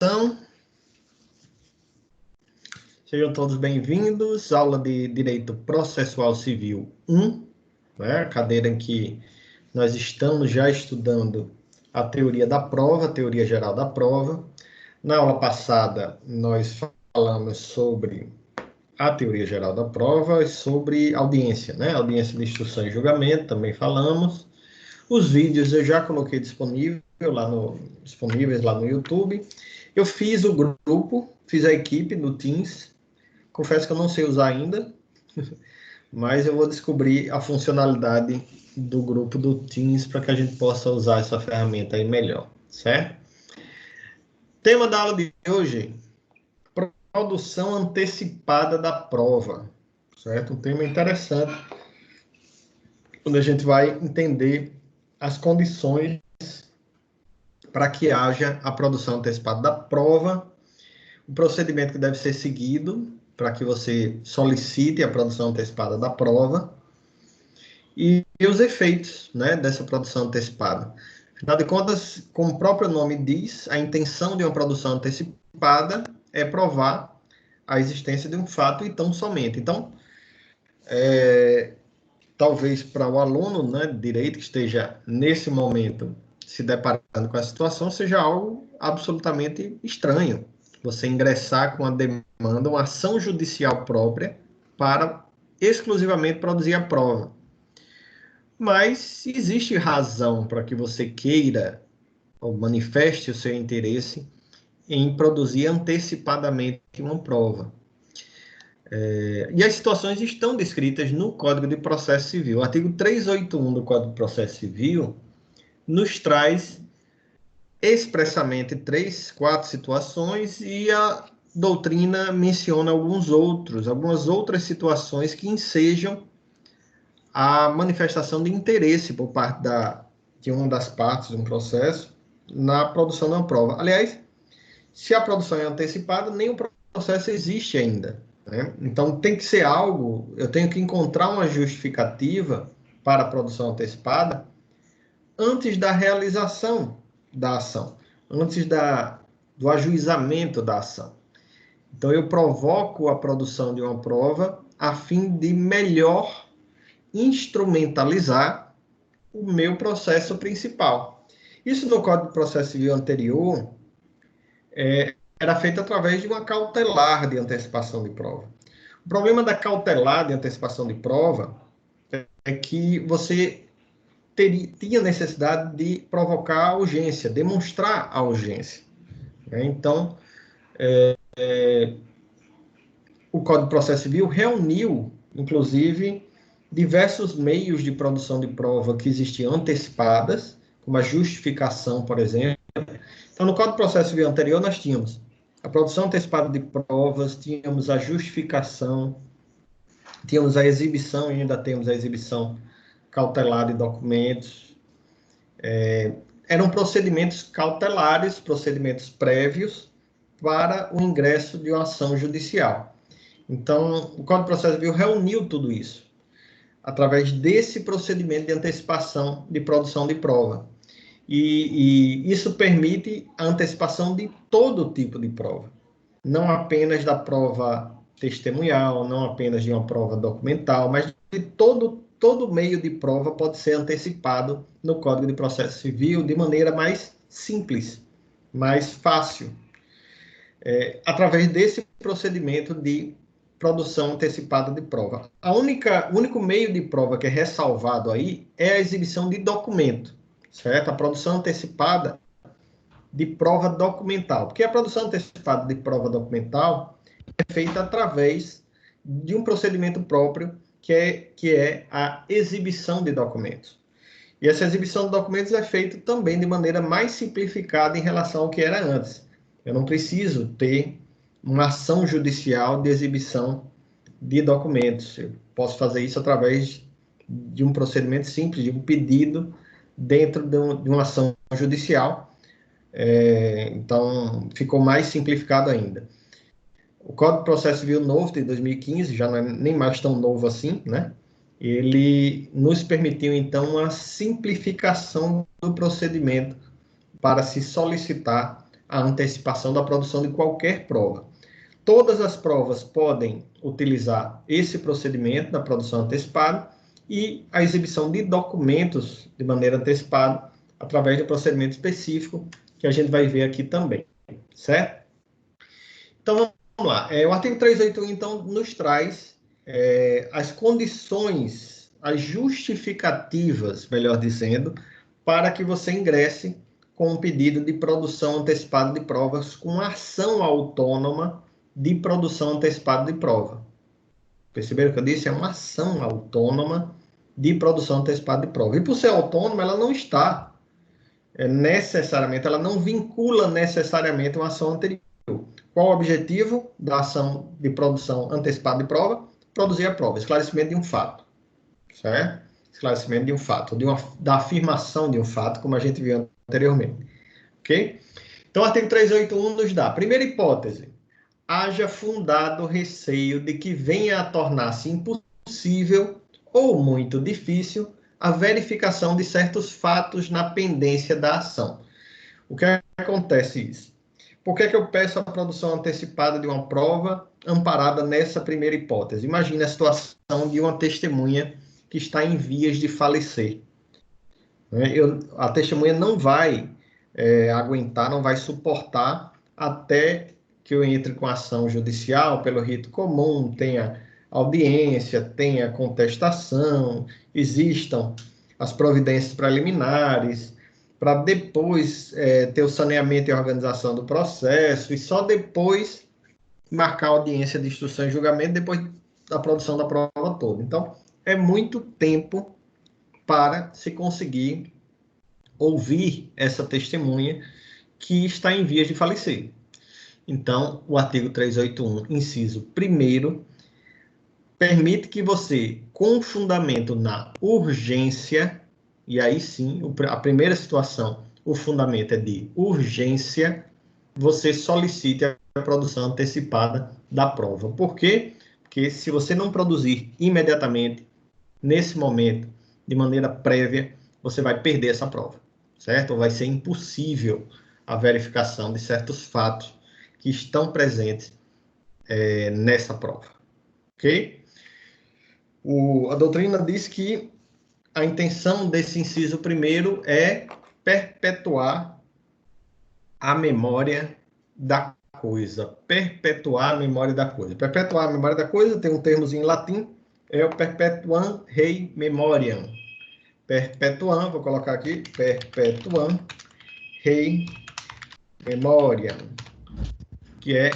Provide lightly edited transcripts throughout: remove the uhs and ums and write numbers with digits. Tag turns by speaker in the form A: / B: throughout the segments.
A: Então, sejam todos bem-vindos. Aula de Direito Processual Civil 1, né? A cadeira em que nós estamos já estudando a teoria da prova, a teoria geral da prova. Na aula passada, nós falamos sobre a teoria geral da prova e sobre audiência, né? Audiência de instrução e julgamento, também falamos. Os vídeos eu já coloquei disponíveis lá no YouTube. Eu fiz o grupo, fiz a equipe no Teams. Confesso que eu não sei usar ainda, mas eu vou descobrir a funcionalidade do grupo do Teams para que a gente possa usar essa ferramenta aí melhor, certo? Tema da aula de hoje, produção antecipada da prova, certo? Um tema interessante, quando a gente vai entender as condições para que haja a produção antecipada da prova, o procedimento que deve ser seguido para que você solicite a produção antecipada da prova e os efeitos, né, dessa produção antecipada. Afinal de contas, como o próprio nome diz, a intenção de uma produção antecipada é provar a existência de um fato e tão somente. Então, talvez para o aluno, né, de direito que esteja nesse momento se deparando com a situação, seja algo absolutamente estranho. Você ingressar com a demanda, uma ação judicial própria para exclusivamente produzir a prova. Mas existe razão para que você queira ou manifeste o seu interesse em produzir antecipadamente uma prova. E as situações estão descritas no Código de Processo Civil. O artigo 381 do Código de Processo Civil nos traz expressamente 4 situações e a doutrina menciona algumas outras situações que ensejam a manifestação de interesse por parte de uma das partes de um processo na produção de uma prova. Aliás, se a produção é antecipada, nem o processo existe ainda, né? Então, tem que ser algo, eu tenho que encontrar uma justificativa para a produção antecipada antes da realização da ação, antes do ajuizamento da ação. Então, eu provoco a produção de uma prova a fim de melhor instrumentalizar o meu processo principal. Isso no Código de Processo Civil anterior era feito através de uma cautelar de antecipação de prova. O problema da cautelar de antecipação de prova é que você tinha necessidade de provocar a urgência, demonstrar a urgência. Então, o Código de Processo Civil reuniu, inclusive, diversos meios de produção de prova que existiam antecipadas, como a justificação, por exemplo. Então, no Código de Processo Civil anterior, nós tínhamos a produção antecipada de provas, tínhamos a justificação, tínhamos a exibição, e ainda temos a exibição cautelar de documentos. Eram procedimentos cautelares, procedimentos prévios para o ingresso de uma ação judicial. Então, o Código de Processo Civil reuniu tudo isso através desse procedimento de antecipação de produção de prova. E isso permite a antecipação de todo tipo de prova, não apenas da prova testemunhal, não apenas de uma prova documental, mas de todo meio de prova pode ser antecipado no Código de Processo Civil de maneira mais simples, mais fácil, através desse procedimento de produção antecipada de prova. O único meio de prova que é ressalvado aí é a exibição de documento, certo? A produção antecipada de prova documental. Porque a produção antecipada de prova documental é feita através de um procedimento próprio, que é a exibição de documentos. E essa exibição de documentos é feita também de maneira mais simplificada em relação ao que era antes. Eu não preciso ter uma ação judicial de exibição de documentos. Eu posso fazer isso através de um procedimento simples, de um pedido dentro de uma ação judicial. Então, ficou mais simplificado ainda. O Código de Processo Civil novo de 2015, já não é nem mais tão novo assim, né? Ele nos permitiu, então, uma simplificação do procedimento para se solicitar a antecipação da produção de qualquer prova. Todas as provas podem utilizar esse procedimento da produção antecipada e a exibição de documentos de maneira antecipada através de um procedimento específico que a gente vai ver aqui também, certo? Então, vamos lá. O artigo 381, então, nos traz as condições, as justificativas, melhor dizendo, para que você ingresse com um pedido de produção antecipada de provas com ação autônoma de produção antecipada de prova. Perceberam o que eu disse? É uma ação autônoma de produção antecipada de prova. E por ser autônoma, ela não está necessariamente, ela não vincula necessariamente uma ação anterior. Qual o objetivo da ação de produção antecipada de prova? Produzir a prova, esclarecimento de um fato, certo? Esclarecimento de um fato, da afirmação de um fato, como a gente viu anteriormente, ok? Então, o artigo 381 nos dá, primeira hipótese, haja fundado receio de que venha a tornar-se impossível ou muito difícil a verificação de certos fatos na pendência da ação. O que acontece isso? Por que eu peço a produção antecipada de uma prova amparada nessa primeira hipótese? Imagine a situação de uma testemunha que está em vias de falecer. A testemunha não vai aguentar, não vai suportar até que eu entre com ação judicial pelo rito comum, tenha audiência, tenha contestação, existam as providências preliminares, para depois ter o saneamento e organização do processo, e só depois marcar a audiência de instrução e julgamento, depois da produção da prova toda. Então, é muito tempo para se conseguir ouvir essa testemunha que está em vias de falecer. Então, o artigo 381, inciso 1º, permite que você, com fundamento na urgência, e aí sim, a primeira situação, o fundamento é de urgência, você solicite a produção antecipada da prova. Por quê? Porque se você não produzir imediatamente, nesse momento, de maneira prévia, você vai perder essa prova, certo? Ou vai ser impossível a verificação de certos fatos que estão presentes nessa prova, ok? A doutrina diz que a intenção desse inciso 1º é perpetuar a memória da coisa. Perpetuar a memória da coisa. Perpetuar a memória da coisa tem um termozinho em latim, é o perpetuam rei memoriam. Perpetuam, vou colocar aqui, perpetuam rei memoriam, que é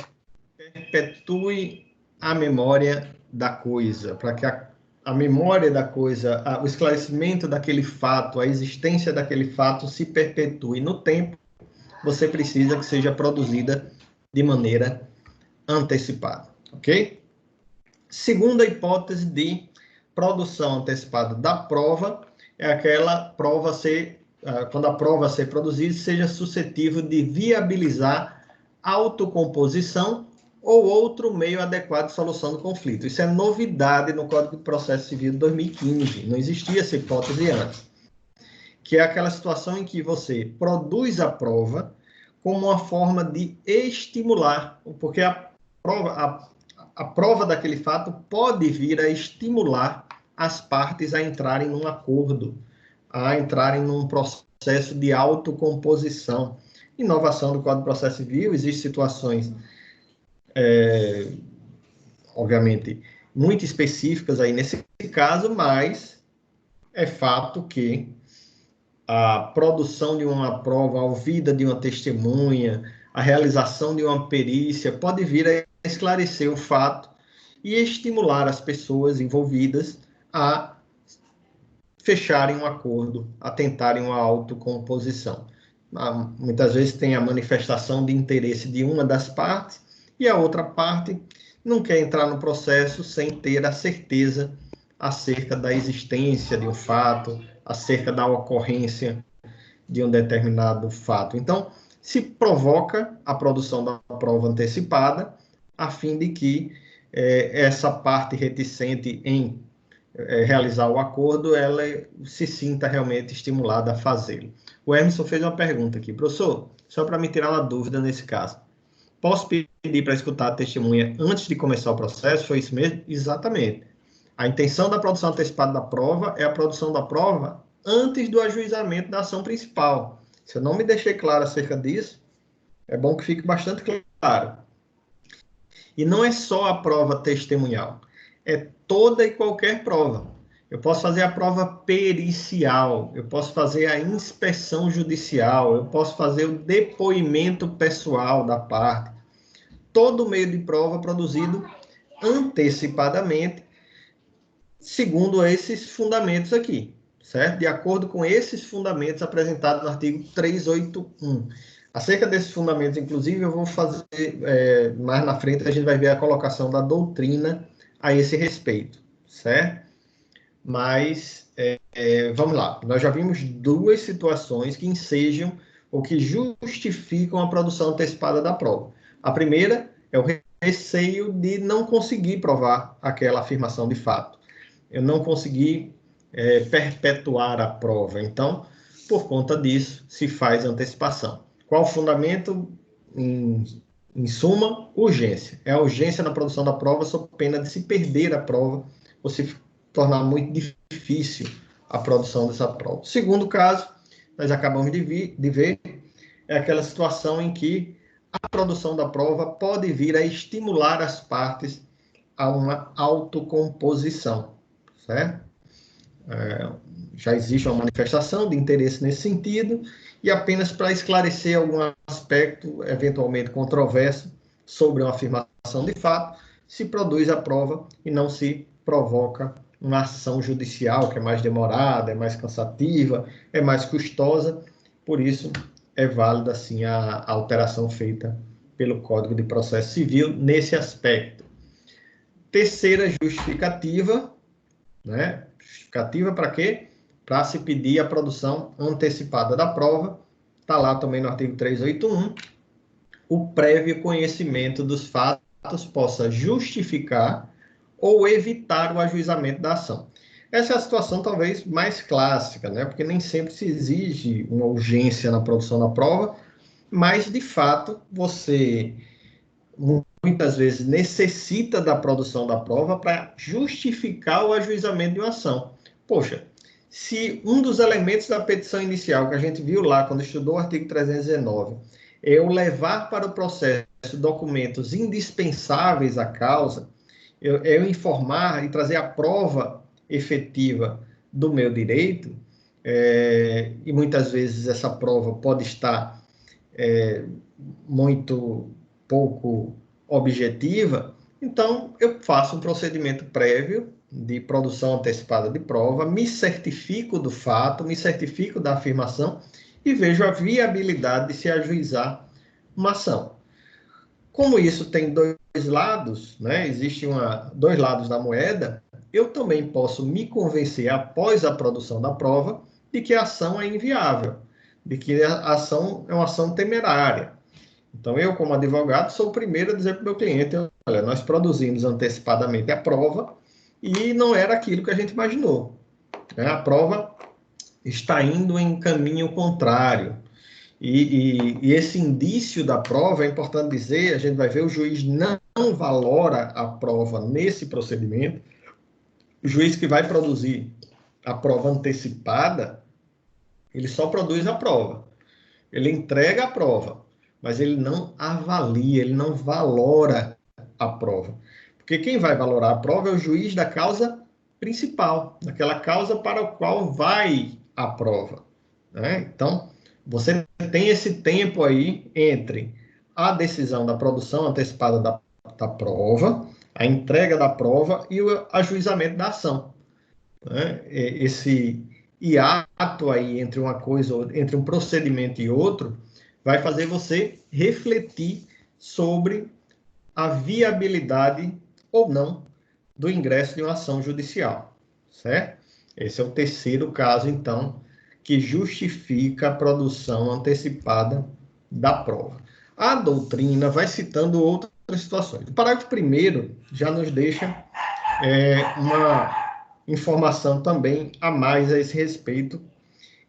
A: perpetue a memória da coisa, para que a memória da coisa, o esclarecimento daquele fato, a existência daquele fato se perpetue no tempo, você precisa que seja produzida de maneira antecipada, ok? Segunda hipótese de produção antecipada da prova é aquela prova quando a prova ser produzida, seja suscetível de viabilizar autocomposição ou outro meio adequado de solução do conflito. Isso é novidade no Código de Processo Civil de 2015. Não existia essa hipótese antes. Que é aquela situação em que você produz a prova como uma forma de estimular, porque a prova daquele fato pode vir a estimular as partes a entrarem num acordo, a entrarem num processo de autocomposição. Inovação do Código de Processo Civil, existem situações obviamente, muito específicas aí nesse caso, mas é fato que a produção de uma prova, a ouvida de uma testemunha, a realização de uma perícia pode vir a esclarecer o fato e estimular as pessoas envolvidas a fecharem um acordo, a tentarem uma autocomposição. Muitas vezes tem a manifestação de interesse de uma das partes e a outra parte não quer entrar no processo sem ter a certeza acerca da existência de um fato, acerca da ocorrência de um determinado fato. Então, se provoca a produção da prova antecipada, a fim de que essa parte reticente em realizar o acordo, ela se sinta realmente estimulada a fazê-lo. O Emerson fez uma pergunta aqui. Professor, só para me tirar uma dúvida nesse caso. Posso pedir para escutar a testemunha antes de começar o processo? Foi isso mesmo? Exatamente. A intenção da produção antecipada da prova é a produção da prova antes do ajuizamento da ação principal. Se eu não me deixei claro acerca disso, é bom que fique bastante claro. E não é só a prova testemunhal, é toda e qualquer prova. Eu posso fazer a prova pericial, eu posso fazer a inspeção judicial, eu posso fazer o depoimento pessoal da parte. Todo meio de prova produzido antecipadamente, segundo esses fundamentos aqui, certo? De acordo com esses fundamentos apresentados no artigo 381. Acerca desses fundamentos, inclusive, eu vou fazer, mais na frente, a gente vai ver a colocação da doutrina a esse respeito, certo? Mas, vamos lá. Nós já vimos duas situações que ensejam ou que justificam a produção antecipada da prova. A primeira é o receio de não conseguir provar aquela afirmação de fato. Eu não consegui perpetuar a prova. Então, por conta disso, se faz antecipação. Qual o fundamento? Em suma, urgência. É a urgência na produção da prova, sob pena de se perder a prova ou se tornar muito difícil a produção dessa prova. Segundo caso, nós acabamos de ver, é aquela situação em que a produção da prova pode vir a estimular as partes a uma autocomposição, certo? Já existe uma manifestação de interesse nesse sentido, e apenas para esclarecer algum aspecto eventualmente controverso sobre uma afirmação de fato, se produz a prova e não se provoca uma ação judicial que é mais demorada, é mais cansativa, é mais custosa. Por isso, é válida, assim, a alteração feita pelo Código de Processo Civil nesse aspecto. Terceira justificativa, né? Justificativa para quê? Para se pedir a produção antecipada da prova. Está lá também no artigo 381. O prévio conhecimento dos fatos possa justificar ou evitar o ajuizamento da ação. Essa é a situação talvez mais clássica, né? Porque nem sempre se exige uma urgência na produção da prova, mas, de fato, você muitas vezes necessita da produção da prova para justificar o ajuizamento de uma ação. Poxa, se um dos elementos da petição inicial que a gente viu lá, quando estudou o artigo 319, é eu levar para o processo documentos indispensáveis à causa, eu informar e trazer a prova efetiva do meu direito, e muitas vezes essa prova pode estar muito pouco objetiva, então eu faço um procedimento prévio de produção antecipada de prova, me certifico do fato, me certifico da afirmação e vejo a viabilidade de se ajuizar uma ação. Como isso tem dois lados, né? Existem dois lados da moeda, eu também posso me convencer, após a produção da prova, de que a ação é inviável, de que a ação é uma ação temerária. Então, eu, como advogado, sou o primeiro a dizer para o meu cliente, olha, nós produzimos antecipadamente a prova e não era aquilo que a gente imaginou. A prova está indo em caminho contrário. E esse indício da prova, é importante dizer, a gente vai ver, o juiz não valora a prova nesse procedimento. O juiz que vai produzir a prova antecipada, ele só produz a prova. Ele entrega a prova, mas ele não avalia, ele não valora a prova. Porque quem vai valorar a prova é o juiz da causa principal, daquela causa para a qual vai a prova, né? Então, você tem esse tempo aí entre a decisão da produção antecipada da prova, a entrega da prova e o ajuizamento da ação, né? Esse hiato aí entre uma coisa, entre um procedimento e outro, vai fazer você refletir sobre a viabilidade ou não do ingresso de uma ação judicial, certo? Esse é o terceiro caso, então, que justifica a produção antecipada da prova. A doutrina vai citando outras situações. O parágrafo 1º já nos deixa informação também a mais a esse respeito,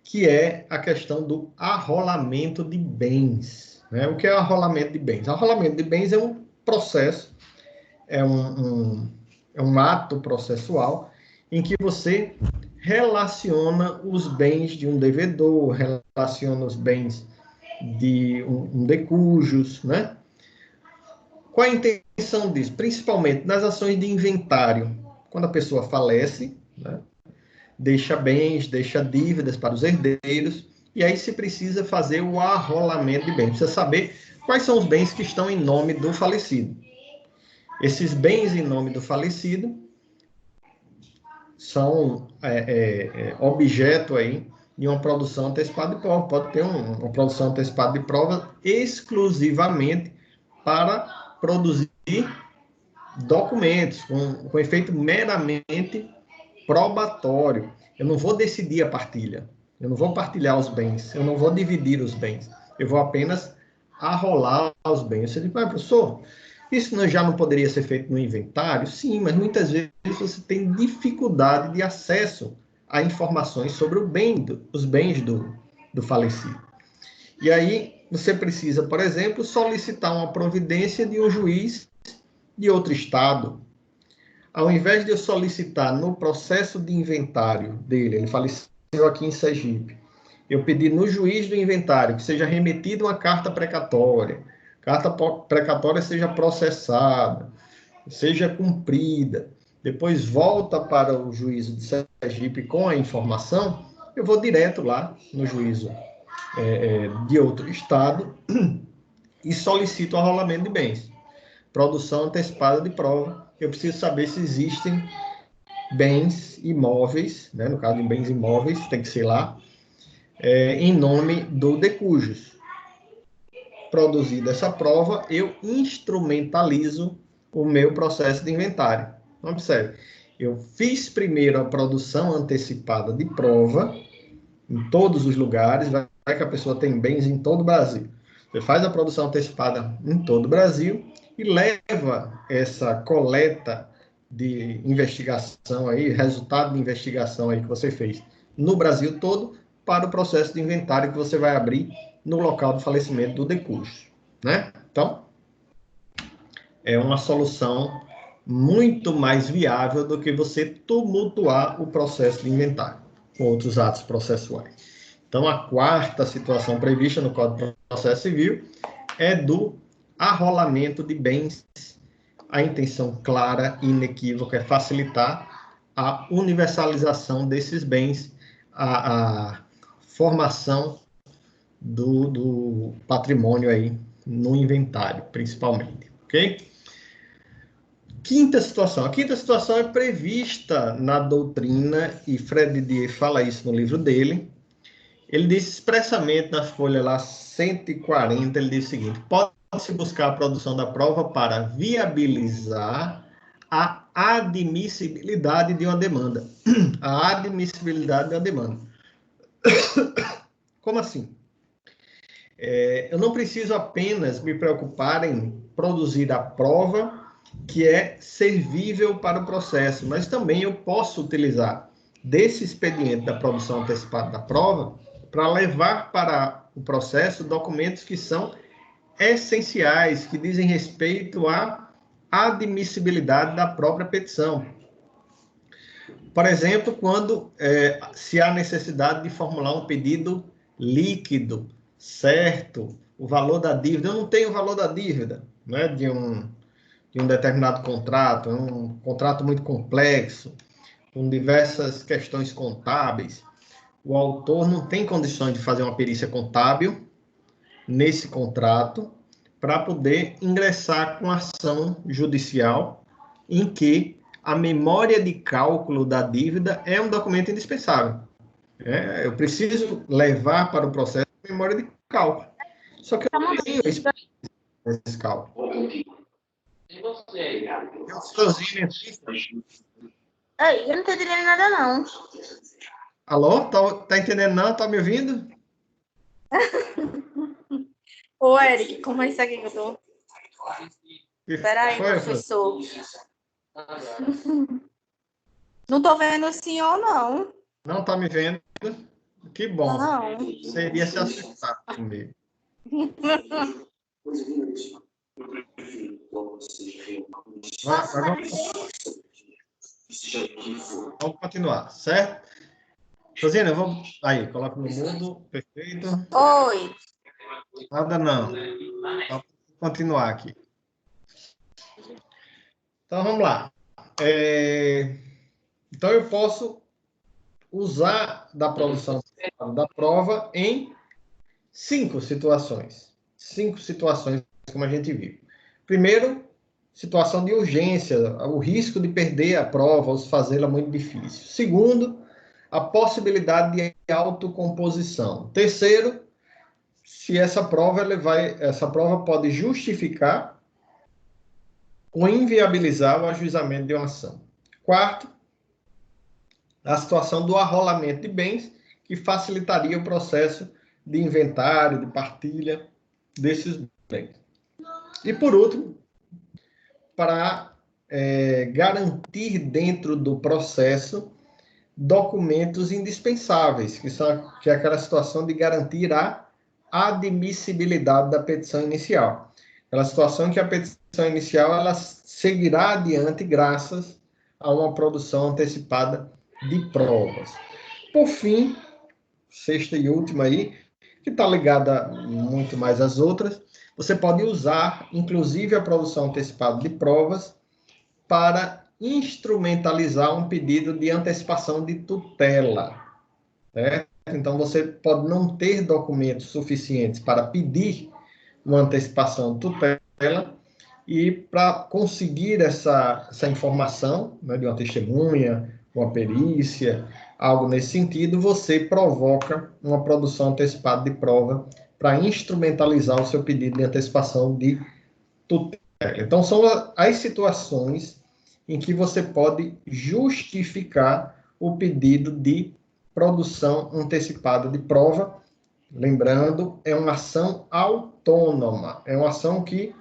A: que é a questão do arrolamento de bens. Né? O que é arrolamento de bens? Arrolamento de bens é um processo, é um ato processual em que você relaciona os bens de um devedor, relaciona os bens de um de cujos, né? Qual a intenção disso? Principalmente nas ações de inventário. Quando a pessoa falece, né? Deixa bens, deixa dívidas para os herdeiros, e aí se precisa fazer o arrolamento de bens. Precisa saber quais são os bens que estão em nome do falecido. Esses bens em nome do falecido são objeto aí de uma produção antecipada de prova. Pode ter uma produção antecipada de prova exclusivamente para produzir documentos com efeito meramente probatório. Eu não vou decidir a partilha, eu não vou partilhar os bens, eu não vou dividir os bens, eu vou apenas arrolar os bens. Você diz, mas professor, isso já não poderia ser feito no inventário? Sim, mas muitas vezes você tem dificuldade de acesso a informações sobre os bens do falecido. E aí você precisa, por exemplo, solicitar uma providência de um juiz de outro estado. Ao invés de eu solicitar no processo de inventário dele, ele faleceu aqui em Sergipe, eu pedi no juiz do inventário que seja remetida uma carta precatória, carta precatória seja processada, seja cumprida, depois volta para o juízo de Sergipe com a informação, eu vou direto lá no juízo de outro estado e solicito o arrolamento de bens. Produção antecipada de prova. Eu preciso saber se existem bens imóveis, né? No caso de bens imóveis, tem que ser lá, em nome do de cujos. Produzida essa prova, eu instrumentalizo o meu processo de inventário. Observe, eu fiz primeiro a produção antecipada de prova, em todos os lugares, vai que a pessoa tem bens em todo o Brasil. Você faz a produção antecipada em todo o Brasil e leva essa coleta de investigação aí, resultado de investigação aí que você fez no Brasil todo, para o processo de inventário que você vai abrir no local do falecimento do decurso, né? Então, é uma solução muito mais viável do que você tumultuar o processo de inventário com outros atos processuais. Então, a quarta situação prevista no Código de Processo Civil é do arrolamento de bens. A intenção clara e inequívoca é facilitar a universalização desses bens, a formação do patrimônio aí no inventário, principalmente, ok? Quinta situação. A quinta situação é prevista na doutrina, e Fred Dier fala isso no livro dele. Ele diz expressamente na folha lá 140, ele diz o seguinte: pode-se buscar a produção da prova para viabilizar a admissibilidade de uma demanda. A admissibilidade de uma demanda. Como assim? Eu não preciso apenas me preocupar em produzir a prova que é servível para o processo, mas também eu posso utilizar desse expediente da produção antecipada da prova para levar para o processo documentos que são essenciais, que dizem respeito à admissibilidade da própria petição. Por exemplo, quando se há necessidade de formular um pedido líquido, certo, o valor da dívida, eu não tenho o valor da dívida, né, de um determinado contrato, é um contrato muito complexo, com diversas questões contábeis. O autor não tem condições de fazer uma perícia contábil nesse contrato para poder ingressar com ação judicial em que a memória de cálculo da dívida é um documento indispensável. Eu preciso levar para o processo a memória de cálculo. Só que eu não tenho esse cálculo.
B: Ei, eu não tô entendendo nada, não.
A: Alô? Tá entendendo não? Tá me ouvindo?
B: Ô, Eric, como é isso aqui que eu tô? Espera aí, professor. Não tô vendo o senhor, não.
A: Não está me vendo? Que bom.
B: Não.
A: Seria se assustar comigo. Vamos continuar, certo? Rosina, vamos... Aí, coloca no mudo. Perfeito.
B: Oi.
A: Nada não. Vamos continuar aqui. Então, vamos lá. Então, eu posso usar da produção da prova em 5 situações. 5 situações, como a gente viu. Primeiro, situação de urgência, o risco de perder a prova ou fazê-la muito difícil. Segundo, a possibilidade de autocomposição. Terceiro, se essa prova pode justificar ou inviabilizar o ajuizamento de uma ação. Quarto, a situação do arrolamento de bens, que facilitaria o processo de inventário, de partilha desses bens. E, por último, para garantir dentro do processo documentos indispensáveis, que é aquela situação de garantir a admissibilidade da petição inicial. Aquela situação que a petição inicial ela seguirá adiante graças a uma produção antecipada de provas. Por fim, sexta e última aí, que está ligada muito mais às outras, você pode usar, inclusive, a produção antecipada de provas para instrumentalizar um pedido de antecipação de tutela. Certo? Então, você pode não ter documentos suficientes para pedir uma antecipação de tutela e para conseguir essa informação, né, de uma testemunha, uma perícia, algo nesse sentido, você provoca uma produção antecipada de prova para instrumentalizar o seu pedido de antecipação de tutela. Então, são as situações em que você pode justificar o pedido de produção antecipada de prova. Lembrando, é uma ação autônoma, é uma ação que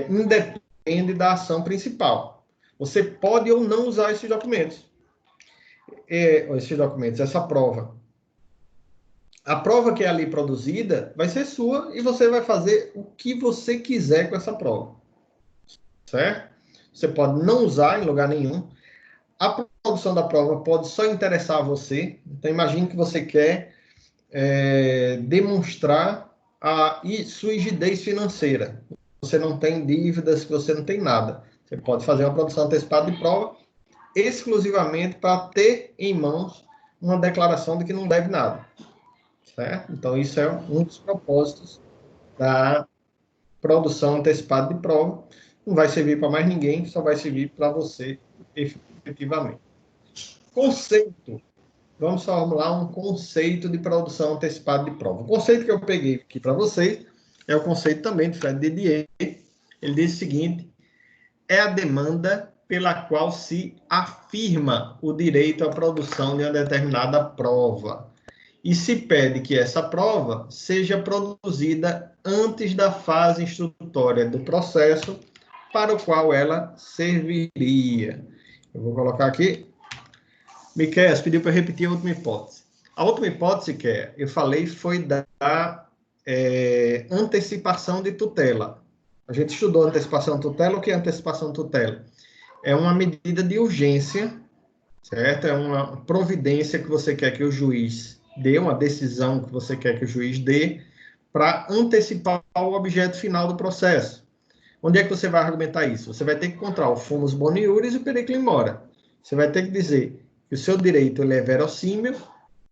A: independe da ação principal. Você pode ou não usar esses documentos. Essa prova. A prova que é ali produzida vai ser sua e você vai fazer o que você quiser com essa prova. Certo? Você pode não usar em lugar nenhum. A produção da prova pode só interessar a você. Então, imagine que você quer demonstrar a sua rigidez financeira. Você não tem dívidas, você não tem nada. Você pode fazer uma produção antecipada de prova exclusivamente para ter em mãos uma declaração de que não deve nada. Certo? Então, isso é um dos propósitos da produção antecipada de prova. Não vai servir para mais ninguém, só vai servir para você efetivamente. Conceito. Vamos formular um conceito de produção antecipada de prova. O conceito que eu peguei aqui para vocês é o conceito também de Fred Didier. Ele diz o seguinte: é a demanda pela qual se afirma o direito à produção de uma determinada prova e se pede que essa prova seja produzida antes da fase instrutória do processo para o qual ela serviria. Eu vou colocar aqui. Miquel pediu para repetir a última hipótese. A última hipótese que eu falei foi da antecipação de tutela. A gente estudou antecipação de tutela. O que é antecipação de tutela? É uma medida de urgência, certo? É uma providência que você quer que o juiz dê, uma decisão que você quer que o juiz dê, para antecipar o objeto final do processo. Onde é que você vai argumentar isso? Você vai ter que encontrar o fumus boni iuris e o periculum in mora. Você vai ter que dizer que o seu direito ele é verossímil,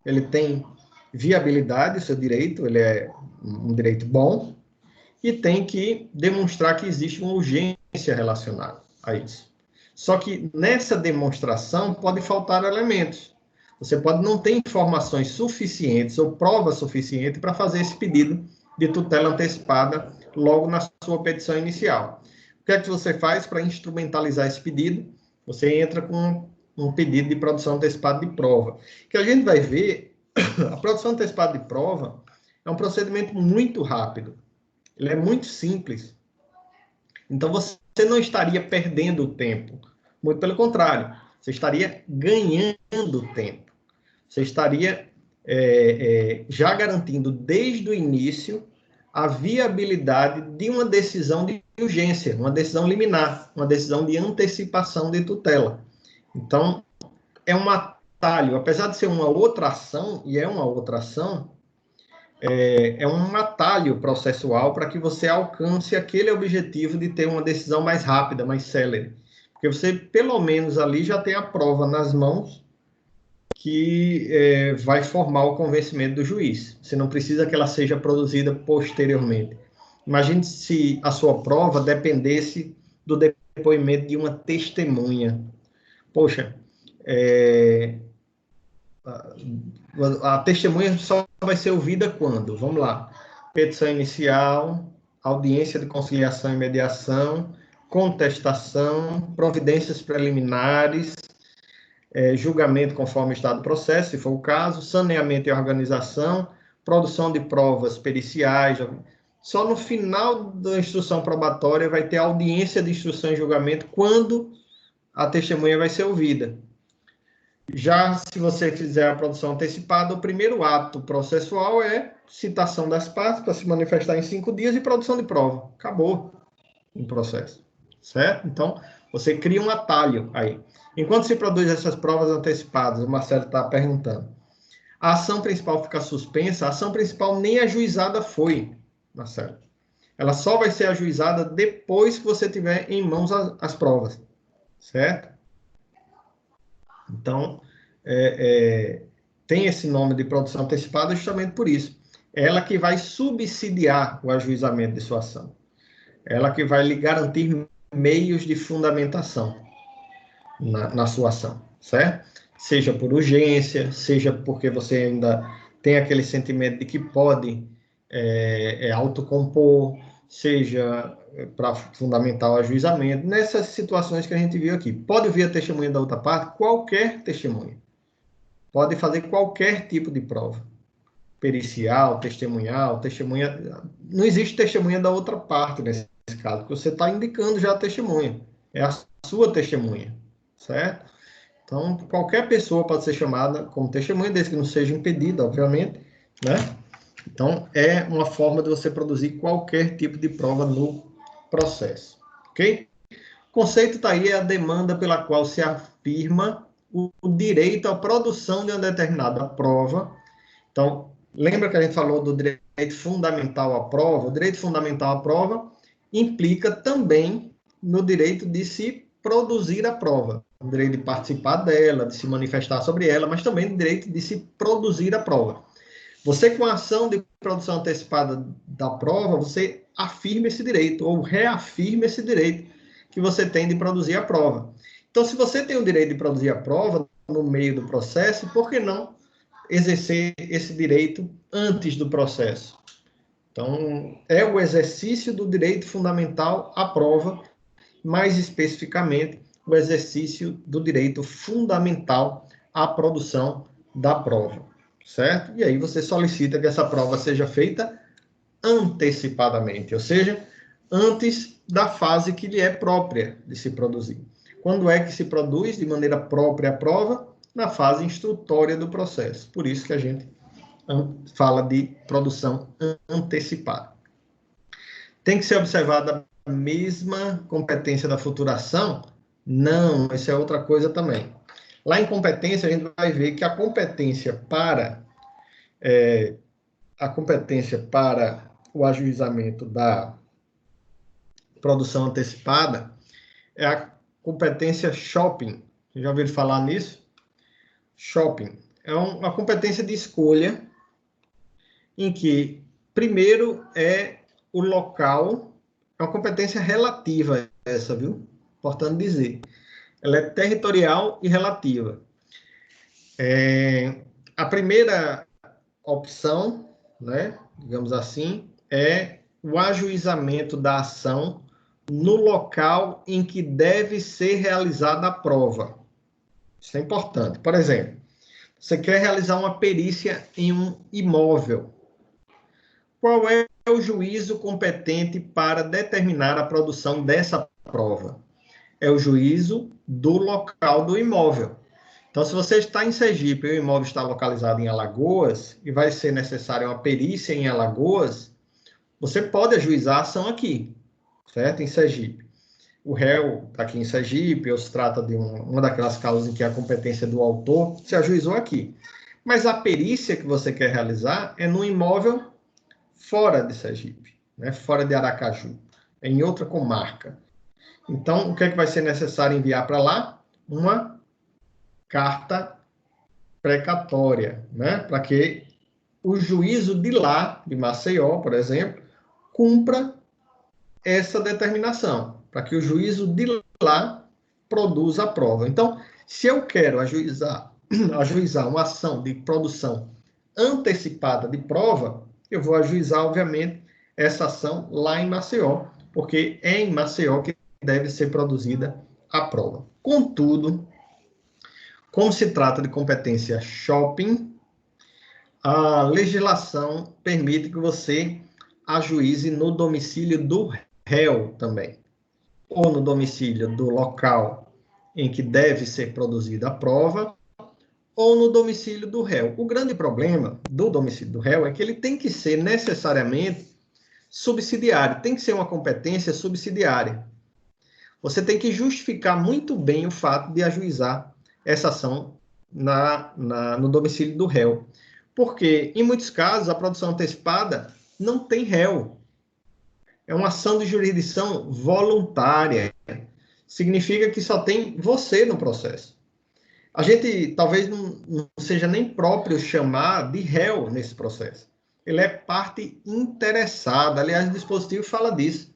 A: ele tem viabilidade, o seu direito, ele é um direito bom, e tem que demonstrar que existe uma urgência relacionada a isso. Só que nessa demonstração pode faltar elementos. Você pode não ter informações suficientes ou prova suficiente para fazer esse pedido de tutela antecipada logo na sua petição inicial. O que é que você faz para instrumentalizar esse pedido? Você entra com um pedido de produção antecipada de prova. Que a gente vai ver, a produção antecipada de prova é um procedimento muito rápido. Ele é muito simples. Então, você não estaria perdendo tempo. Muito pelo contrário. Você estaria ganhando tempo. Você estaria já garantindo desde o início a viabilidade de uma decisão de urgência, uma decisão liminar, uma decisão de antecipação de tutela. Então, é um atalho, apesar de ser uma outra ação, e é uma outra ação, é um atalho processual para que você alcance aquele objetivo de ter uma decisão mais rápida, mais célere. Porque você, pelo menos ali, já tem a prova nas mãos que vai formar o convencimento do juiz. Você não precisa que ela seja produzida posteriormente. Imagine se a sua prova dependesse do depoimento de uma testemunha. Poxa, a testemunha só vai ser ouvida quando? Vamos lá. Petição inicial, audiência de conciliação e mediação, contestação, providências preliminares, julgamento conforme o estado do processo, se for o caso, saneamento e organização, produção de provas periciais. Só no final da instrução probatória vai ter audiência de instrução e julgamento quando a testemunha vai ser ouvida. Já se você fizer a produção antecipada, o primeiro ato processual é citação das partes para se manifestar em 5 dias e produção de prova. Acabou o processo, certo? Então, você cria um atalho aí. Enquanto se produz essas provas antecipadas, o Marcelo está perguntando, a ação principal fica suspensa, a ação principal nem ajuizada foi, Marcelo. Ela só vai ser ajuizada depois que você tiver em mãos as provas, certo? Então, tem esse nome de produção antecipada justamente por isso. Ela que vai subsidiar o ajuizamento de sua ação. Ela que vai lhe garantir meios de fundamentação na sua ação, certo? Seja por urgência, seja porque você ainda tem aquele sentimento de que pode autocompor, seja para fundamentar o ajuizamento, nessas situações que a gente viu aqui. Pode ouvir a testemunha da outra parte, qualquer testemunha. Pode fazer qualquer tipo de prova. Pericial, testemunhal, testemunha... Não existe testemunha da outra parte nesse caso, porque você está indicando já a testemunha. É a sua testemunha, certo? Então, qualquer pessoa pode ser chamada como testemunha, desde que não seja impedida, obviamente, né? Então, é uma forma de você produzir qualquer tipo de prova no processo, ok? O conceito está aí, é a demanda pela qual se afirma o direito à produção de uma determinada prova. Então, lembra que a gente falou do direito fundamental à prova? O direito fundamental à prova implica também no direito de se produzir a prova, o direito de participar dela, de se manifestar sobre ela, mas também o direito de se produzir a prova. Você, com a ação de produção antecipada da prova, você afirma esse direito, ou reafirma esse direito que você tem de produzir a prova. Então, se você tem o direito de produzir a prova no meio do processo, por que não exercer esse direito antes do processo? Então, é o exercício do direito fundamental à prova, mais especificamente, o exercício do direito fundamental à produção da prova, certo? E aí você solicita que essa prova seja feita antecipadamente, ou seja, antes da fase que lhe é própria de se produzir. Quando é que se produz de maneira própria a prova? Na fase instrutória do processo. Por isso que a gente fala de produção antecipada. Tem que ser observada a mesma competência da futura ação? Não, isso é outra coisa também. Lá em competência, a gente vai ver que a competência para o ajuizamento da produção antecipada é a competência shopping. Já ouviram falar nisso? Shopping. É uma competência de escolha em que, primeiro, é o local, é uma competência relativa essa, viu? Importante dizer. Ela é territorial e relativa. A primeira opção, né, digamos assim, é o ajuizamento da ação no local em que deve ser realizada a prova. Isso é importante. Por exemplo, você quer realizar uma perícia em um imóvel. Qual é o juízo competente para determinar a produção dessa prova? é o juízo do local do imóvel. Então, se você está em Sergipe e o imóvel está localizado em Alagoas e vai ser necessária uma perícia em Alagoas, você pode ajuizar a ação aqui, certo? Em Sergipe. O réu está aqui em Sergipe, ou se trata de uma daquelas causas em que a competência do autor se ajuizou aqui. Mas a perícia que você quer realizar é no imóvel fora de Sergipe, né? Fora de Aracaju, em outra comarca. Então, o que é que vai ser necessário enviar para lá? Uma carta precatória, né? Para que o juízo de lá, de Maceió, por exemplo, cumpra essa determinação, para que o juízo de lá produza a prova. Então, se eu quero ajuizar uma ação de produção antecipada de prova, eu vou ajuizar, obviamente, essa ação lá em Maceió, porque é em Maceió que deve ser produzida a prova. Contudo, como se trata de competência shopping, a legislação permite que você ajuize no domicílio do réu também, ou no domicílio do local em que deve ser produzida a prova, ou no domicílio do réu. O grande problema do domicílio do réu é que ele tem que ser necessariamente subsidiário, tem que ser uma competência subsidiária. Você tem que justificar muito bem o fato de ajuizar essa ação no domicílio do réu. Porque, em muitos casos, a produção antecipada não tem réu. É uma ação de jurisdição voluntária. Significa que só tem você no processo. A gente talvez não seja nem próprio chamar de réu nesse processo. Ele é parte interessada. Aliás, o dispositivo fala disso.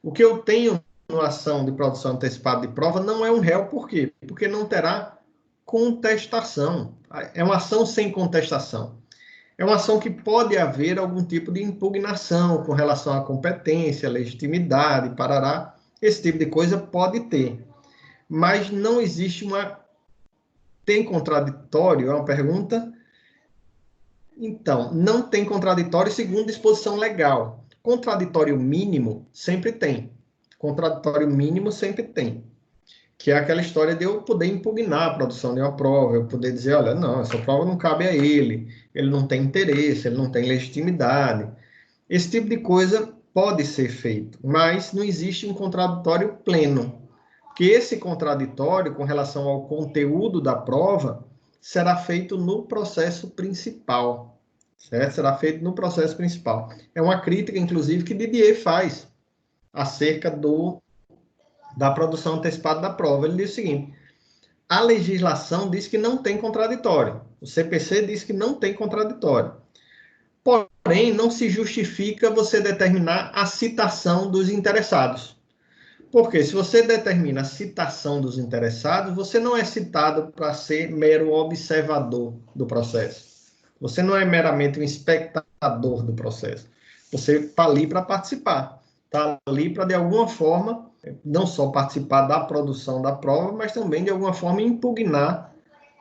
A: O que eu tenho numa ação de produção antecipada de prova não é um réu. Por quê? Porque não terá contestação. É uma ação sem contestação. É uma ação que pode haver algum tipo de impugnação com relação à competência, legitimidade, parará. Esse tipo de coisa pode ter. Mas não existe uma... Tem contraditório? É uma pergunta? Então, não tem contraditório segundo disposição legal. Contraditório mínimo sempre tem. Contraditório mínimo sempre tem. Que é aquela história de eu poder impugnar a produção de uma prova, eu poder dizer, olha, não, essa prova não cabe a ele não tem interesse, ele não tem legitimidade. Esse tipo de coisa pode ser feito, mas não existe um contraditório pleno. Que esse contraditório, com relação ao conteúdo da prova, será feito no processo principal. Certo? Será feito no processo principal. É uma crítica, inclusive, que Didier faz acerca da produção antecipada da prova. Ele diz o seguinte: a legislação diz que não tem contraditório. O CPC diz que não tem contraditório. Porém, não se justifica você determinar a citação dos interessados. Porque se você determina a citação dos interessados, você não é citado para ser mero observador do processo. Você não é meramente um espectador do processo. Você está ali para participar. Está ali para, de alguma forma, não só participar da produção da prova, mas também, de alguma forma, impugnar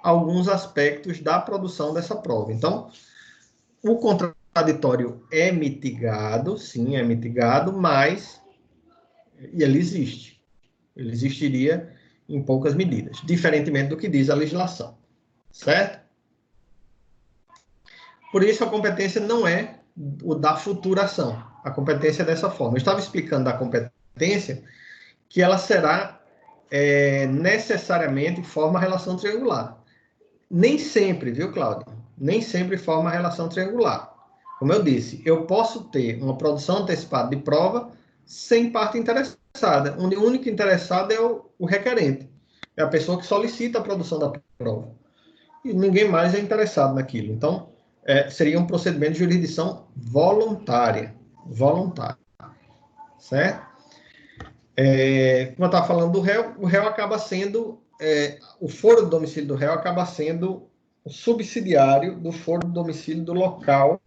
A: alguns aspectos da produção dessa prova. Então, o contraditório é mitigado, sim, é mitigado, mas ele existe. Ele existiria em poucas medidas, diferentemente do que diz a legislação. Certo? Por isso, a competência não é o da futuração. A competência é dessa forma. Eu estava explicando da competência que ela será necessariamente forma relação triangular. Nem sempre, viu, Cláudio? Nem sempre forma relação triangular. Como eu disse, eu posso ter uma produção antecipada de prova sem parte interessada. O único interessado é o requerente. É a pessoa que solicita a produção da prova. E ninguém mais é interessado naquilo. Então, seria um procedimento de jurisdição voluntária. Voluntária. Certo? Como eu estava falando do réu, o réu acaba sendo... o foro do domicílio do réu acaba sendo o subsidiário do foro do domicílio do local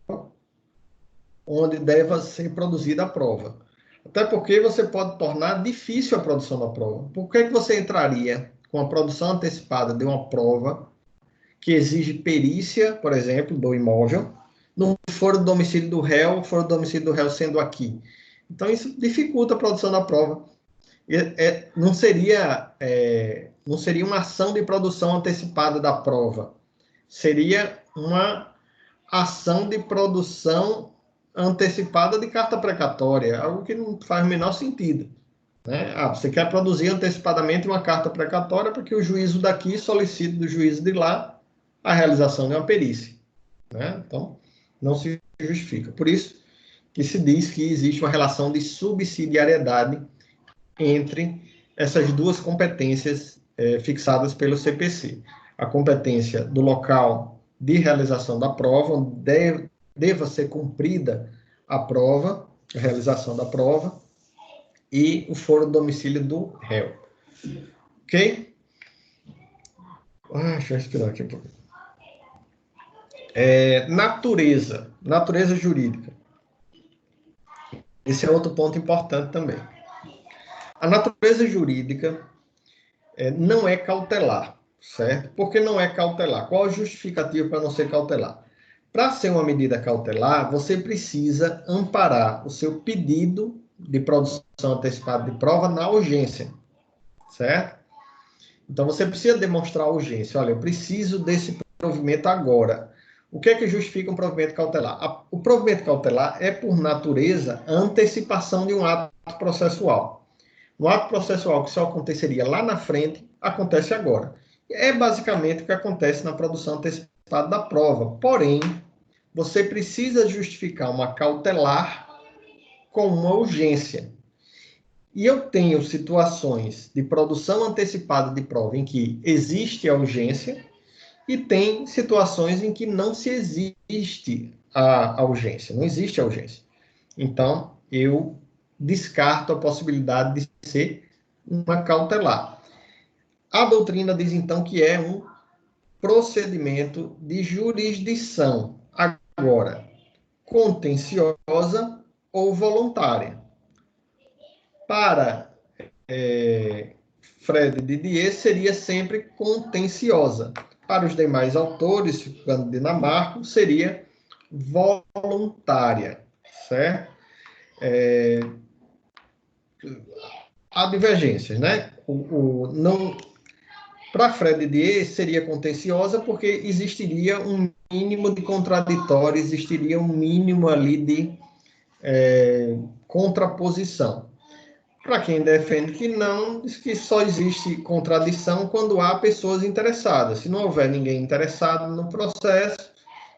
A: onde deva ser produzida a prova. Até porque você pode tornar difícil a produção da prova. Por que você entraria com a produção antecipada de uma prova que exige perícia, por exemplo, do imóvel, no foro do domicílio do réu, o foro do domicílio do réu sendo aqui? Então, isso dificulta a produção da prova. não seria uma ação de produção antecipada da prova, seria uma ação de produção antecipada de carta precatória, algo que não faz o menor sentido. Né? Você quer produzir antecipadamente uma carta precatória para que o juízo daqui solicite do juízo de lá a realização de uma perícia. Né? Então, não se justifica. Por isso que se diz que existe uma relação de subsidiariedade entre essas duas competências fixadas pelo CPC. A competência do local de realização da prova, onde deva ser cumprida a prova, a realização da prova, e o foro do domicílio do réu. Ok? Deixa eu respirar aqui um pouquinho. Natureza jurídica. Esse é outro ponto importante também. A natureza jurídica não é cautelar, certo? Por que não é cautelar? Qual a justificativa para não ser cautelar? Para ser uma medida cautelar, você precisa amparar o seu pedido de produção antecipada de prova na urgência, certo? Então, você precisa demonstrar a urgência. Olha, eu preciso desse provimento agora. O que é que justifica um provimento cautelar? O provimento cautelar é, por natureza, a antecipação de um ato processual. Um ato processual que só aconteceria lá na frente, acontece agora. É basicamente o que acontece na produção antecipada da prova. Porém, você precisa justificar uma cautelar com uma urgência. E eu tenho situações de produção antecipada de prova em que existe a urgência e tem situações em que não se existe a urgência, não existe a urgência. Então, eu descarto a possibilidade de ser uma cautelar. A doutrina diz, então, que é um procedimento de jurisdição. Agora, contenciosa ou voluntária. Para Fred Didier, seria sempre contenciosa. Para os demais autores, ficando Dinamarco, seria voluntária, certo? Há divergências, né? Para Fred Didier, seria contenciosa porque existiria um mínimo de contraditório, existiria um mínimo ali de contraposição. Para quem defende que não, diz que só existe contradição quando há pessoas interessadas. Se não houver ninguém interessado no processo,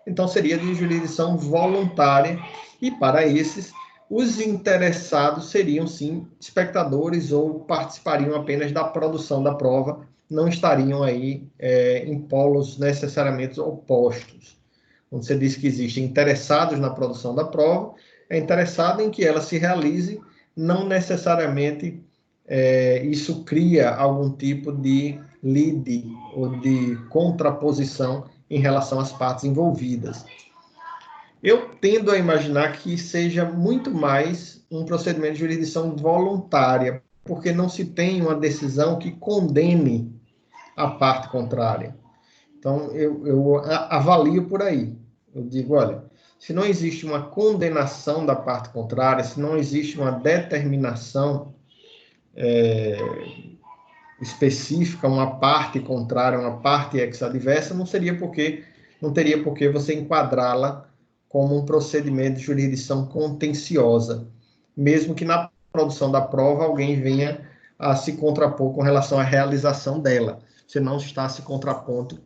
A: então seria de jurisdição voluntária, e para esses, os interessados seriam, sim, espectadores ou participariam apenas da produção da prova, não estariam aí em polos necessariamente opostos. Quando você diz que existem interessados na produção da prova, é interessado em que ela se realize, não necessariamente isso cria algum tipo de lide ou de contraposição em relação às partes envolvidas. Eu tendo a imaginar que seja muito mais um procedimento de jurisdição voluntária, porque não se tem uma decisão que condene a parte contrária. Então, eu avalio por aí. Eu digo, olha, se não existe uma condenação da parte contrária, se não existe uma determinação específica, uma parte contrária, uma parte ex-adversa, não teria por que você enquadrá-la como um procedimento de jurisdição contenciosa, mesmo que na produção da prova alguém venha a se contrapor com relação à realização dela. Você não está se contrapondo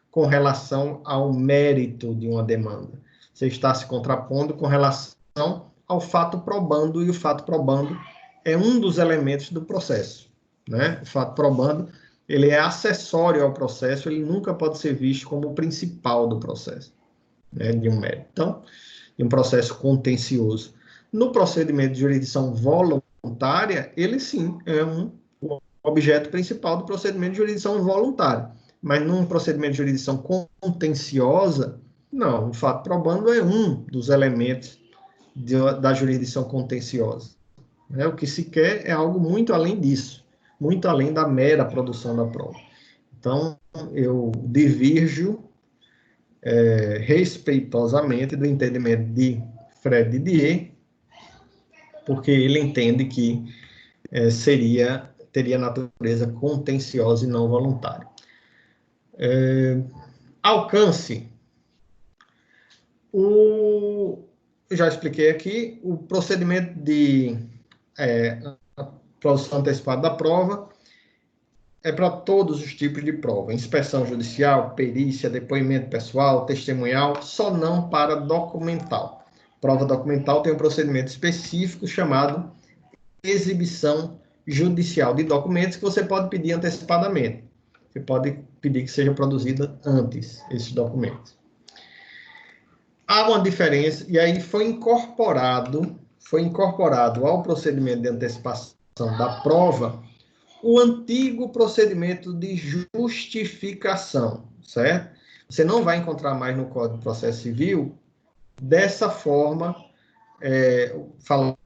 A: com relação ao mérito de uma demanda. Você está se contrapondo com relação ao fato probando, e o fato probando é um dos elementos do processo. Né? O fato probando, ele é acessório ao processo, ele nunca pode ser visto como o principal do processo, né? De um mérito. Então, de um processo contencioso. No procedimento de jurisdição voluntária, ele sim é o objeto principal do procedimento de jurisdição voluntária. Mas num procedimento de jurisdição contenciosa, não, o fato probando é um dos elementos da jurisdição contenciosa. O que se quer é algo muito além disso, muito além da mera produção da prova. Então, eu divirjo respeitosamente do entendimento de Fred Didier, porque ele entende que teria natureza contenciosa e não voluntária. Alcance. Eu já expliquei aqui, o procedimento de produção antecipada da prova é para todos os tipos de prova, inspeção judicial, perícia, depoimento pessoal, testemunhal, só não para documental. Prova documental tem um procedimento específico chamado exibição judicial de documentos que você pode pedir antecipadamente. Você pode pedir que seja produzida antes esses documentos. Há uma diferença, e aí foi incorporado ao procedimento de antecipação da prova o antigo procedimento de justificação, certo? Você não vai encontrar mais no Código de Processo Civil dessa forma, falando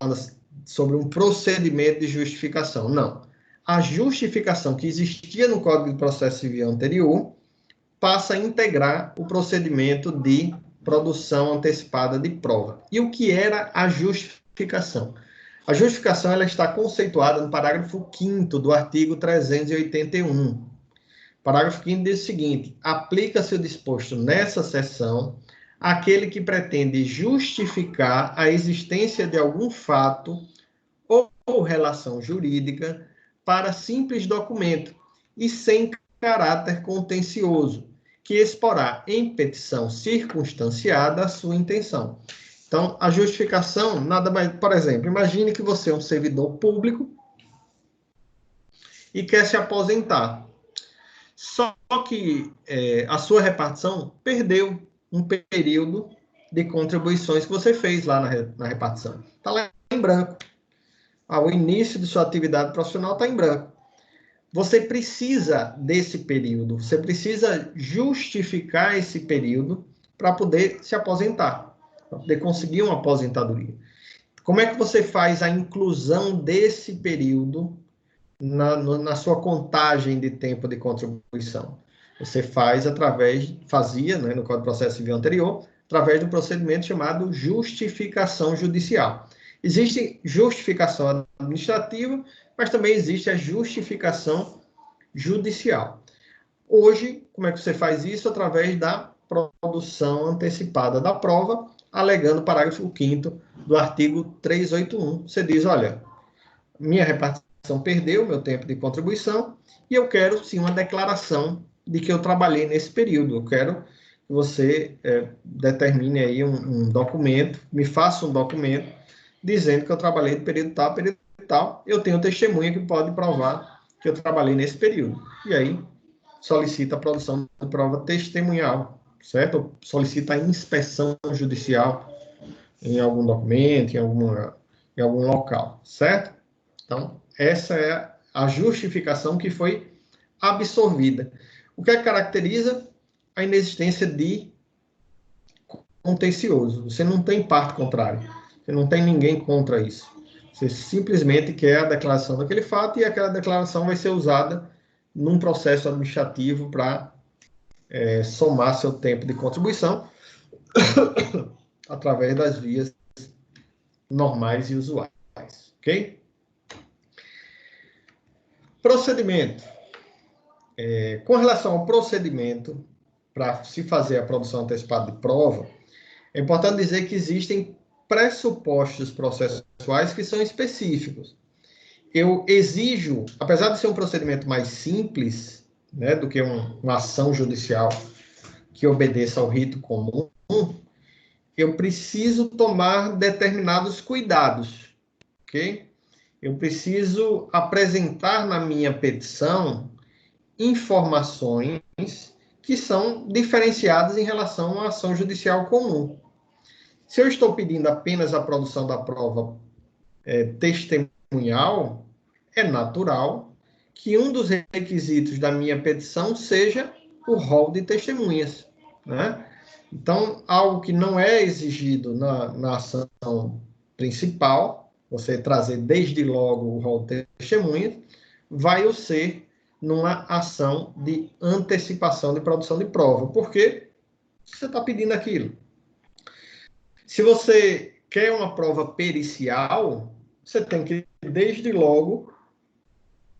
A: sobre um procedimento de justificação. Não. A justificação que existia no Código de Processo Civil anterior passa a integrar o procedimento de produção antecipada de prova. E o que era a justificação? A justificação ela está conceituada no parágrafo 5º do artigo 381. O parágrafo 5º diz o seguinte: aplica-se o disposto nessa seção àquele que pretende justificar a existência de algum fato ou relação jurídica para simples documento e sem caráter contencioso, que exporá em petição circunstanciada a sua intenção. Então, a justificação, nada mais... Por exemplo, imagine que você é um servidor público e quer se aposentar. Só que a sua repartição perdeu um período de contribuições que você fez lá na repartição. Está lá em branco. O início de sua atividade profissional está em branco. Você precisa desse período, você precisa justificar esse período para poder se aposentar, para poder conseguir uma aposentadoria. Como é que você faz a inclusão desse período na sua contagem de tempo de contribuição? Você fazia, né, no Código de Processo Civil anterior, através do procedimento chamado justificação judicial. Existe justificação administrativa, mas também existe a justificação judicial. Hoje, como é que você faz isso? Através da produção antecipada da prova, alegando o parágrafo 5º do artigo 381. Você diz, olha, minha repartição perdeu meu tempo de contribuição e eu quero, sim, uma declaração de que eu trabalhei nesse período. Eu quero que você determine aí um documento, me faça um documento dizendo que eu trabalhei no período tal, eu tenho testemunha que pode provar que eu trabalhei nesse período. E aí, solicita a produção de prova testemunhal, certo? Ou solicita a inspeção judicial em algum documento, em algum local, certo? Então, essa é a justificação que foi absorvida. O que caracteriza a inexistência de contencioso? Você não tem parte contrária. Você não tem ninguém contra isso. Você simplesmente quer a declaração daquele fato e aquela declaração vai ser usada num processo administrativo para somar seu tempo de contribuição através das vias normais e usuais. Ok? Procedimento. Com relação ao procedimento para se fazer a produção antecipada de prova, é importante dizer que existem pressupostos processuais que são específicos. Eu exijo, apesar de ser um procedimento mais simples, né, do que uma ação judicial que obedeça ao rito comum, eu preciso tomar determinados cuidados, ok? Eu preciso apresentar na minha petição informações que são diferenciadas em relação à ação judicial comum. Se eu estou pedindo apenas a produção da prova testemunhal, é natural que um dos requisitos da minha petição seja o rol de testemunhas, né? Então, algo que não é exigido na ação principal, você trazer desde logo o rol de testemunhas, vai o ser numa ação de antecipação de produção de prova. Por quê? Você está pedindo aquilo. Se você quer uma prova pericial, você tem que, desde logo,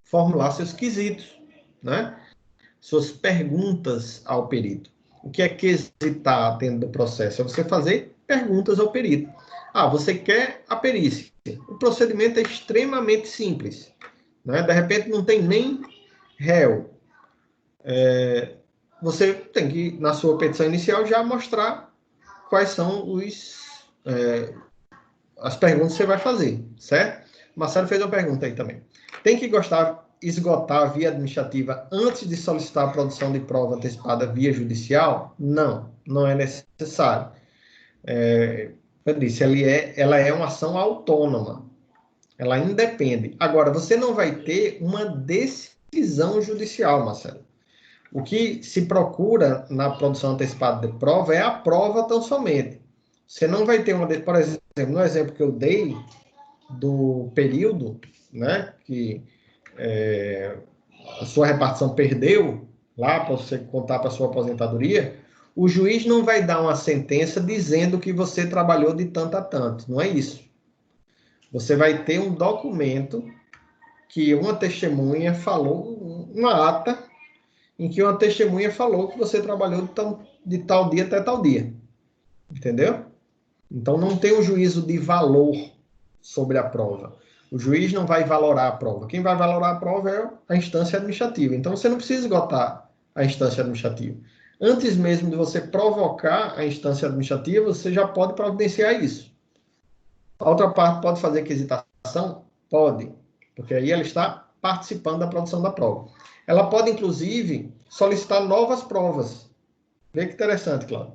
A: formular seus quesitos, né? Suas perguntas ao perito. O que é quesitar dentro do processo? É você fazer perguntas ao perito. Ah, você quer a perícia. O procedimento é extremamente simples, né? De repente não tem nem réu. Você tem que, na sua petição inicial, já mostrar quais são as perguntas que você vai fazer, certo? Marcelo fez uma pergunta aí também. Tem que esgotar a via administrativa antes de solicitar a produção de prova antecipada via judicial? Não, não é necessário. Eu disse, ela é uma ação autônoma. Ela independe. Agora, você não vai ter uma decisão judicial, Marcelo. O que se procura na produção antecipada de prova é a prova tão somente. Você não vai ter por exemplo, no exemplo que eu dei do período, né, que a sua repartição perdeu lá para você contar para a sua aposentadoria, o juiz não vai dar uma sentença dizendo que você trabalhou de tanto a tanto. Não é isso. Você vai ter um documento que uma testemunha falou, uma ata, em que uma testemunha falou que você trabalhou de tal dia até tal dia. Entendeu? Então, não tem um juízo de valor sobre a prova. O juiz não vai valorar a prova. Quem vai valorar a prova é a instância administrativa. Então, você não precisa esgotar a instância administrativa. Antes mesmo de você provocar a instância administrativa, você já pode providenciar isso. A outra parte pode fazer quisitação? Pode, porque aí ela está participando da produção da prova. Ela pode, inclusive, solicitar novas provas. Vê que interessante, Cláudio.